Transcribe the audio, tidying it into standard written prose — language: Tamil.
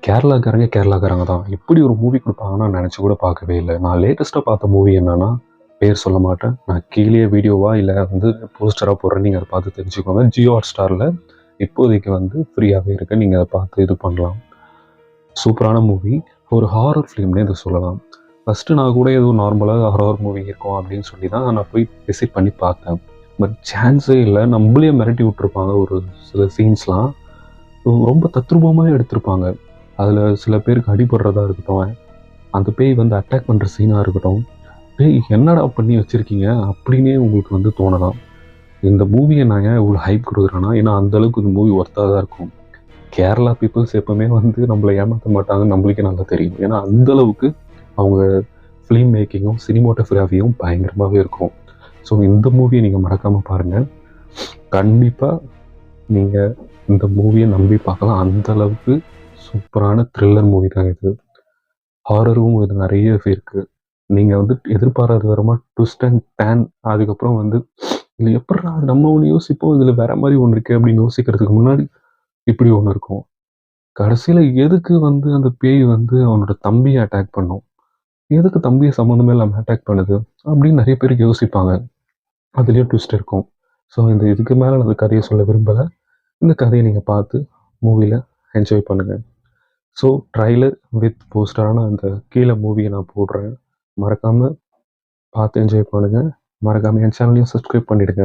கேரளாக்காரங்க தான். இப்படி ஒரு மூவி குடுப்பாங்கன்னு நான் நெனச்சு கூட பார்க்கவே இல்ல. நான் லேட்டஸ்ட்டா பார்த்த மூவி என்னன்னா, பேர் சொல்ல மாட்டேன். நான் கீழயே வீடியோவா இல்ல வந்து போஸ்டரா போடுறேன். நீங்க அத பார்த்து தெரிஞ்சுக்கோங்க. ஜியோ ஹாட்ஸ்டார்ல இப்போதைக்கு வந்து ஃப்ரீயாவே இருக்கு. நீங்க அத பார்த்து இது பண்ணலாம். சூப்பரான மூவி. ஒரு ஹாரர் ஃபிலிம்னே இத சொல்லலாம். ஃபர்ஸ்ட்டு நான் கூட ஏதோ நார்மலா ஹாரர் மூவி இருக்கும் அப்படின்னு சொல்லி தான் நான் போய் விசிட் பண்ணி பார்த்தேன். பட் சான்ஸே இல்ல. நம்மளயே மிரட்டி விட்டுருப்பாங்க ஒரு சில சீன்ஸ்லாம். ரொம்ப தத்ரூபமா எடுத்திருப்பாங்க. அதில சில பேருக்கு அடிபடுறதா இருக்கட்டும், அந்த பேய் வந்து அட்டாக் பண்ற சீனா இருக்கட்டும், "டேய் என்னடா பண்ணி வச்சிருக்கீங்க?" அப்படின்னே உங்களுக்கு வந்து தோணலாம். இந்த மூவிய நான் ஏன் இவ்வளோ ஹைப் குடுக்குறேன்னா, ஏன்னா அந்த அளவுக்கு இந்த மூவி ஒர்த்தா தான் இருக்கும். கேரளா பீப்பிள்ஸ் எப்பவுமே வந்து நம்மள ஏமாத்த மாட்டாங்கன்னு நம்மளுக்கே நல்லா தெரியும். ஏன்னா அந்த அளவுக்கு அவங்க ஃபிலிம் மேக்கிங்கும், சினிமாட்டோகிராஃபியும் பயங்கரமாவே இருக்கும். ஸோ இந்த மூவிய நீங்க மறக்காம பாருங்க. கண்டிப்பா நீங்க இந்த மூவிய நம்பி பார்க்கலாம். அந்த அளவுக்கு சூப்பரான த்ரில்லர் மூவி தான் இது. ஹாரரும் இது நெறைய இருக்கு. நீங்க வந்து எதிர்பாராத விதமா ட்விஸ்ட் அண்ட் டர்ன் அதுக்கப்புறம் வந்து இது எப்புட்றா அது நம்ம ஒண்ணு யோசிப்போம். இதுல வேற மாரி ஒண்ணு இருக்கே அப்படின்னு யோசிக்கிறதுக்கு முன்னாடி இப்படி ஒண்ணு இருக்கும். கடைசியில எதுக்கு வந்து அந்த பேய் வந்து அவனோட தம்பிய அட்டாக் பண்ணும்? எதுக்கு தம்பிய சம்மந்தமே இல்லாம அட்டாக் பண்ணுது? அப்படின்னு நெறைய பேர் யோசிப்பாங்க. அதுலயும் ட்விஸ்ட் இருக்கும். ஸோ இதுக்கு மேல நான் அந்த கதைய சொல்ல விரும்பல. இந்த கதைய நீங்க பார்த்து மூவில என்ஜாய் பண்ணுங்க. ஸோ ட்ரைலர் வித் போஸ்டரான அந்த கீழ மூவிய நான் போடுறேன். மறக்காம பார்த்து என்ஜாய் பண்ணுங்க. மறக்காம என் சேனலையும் சப்ஸ்கிரைப் பண்ணிடுங்க.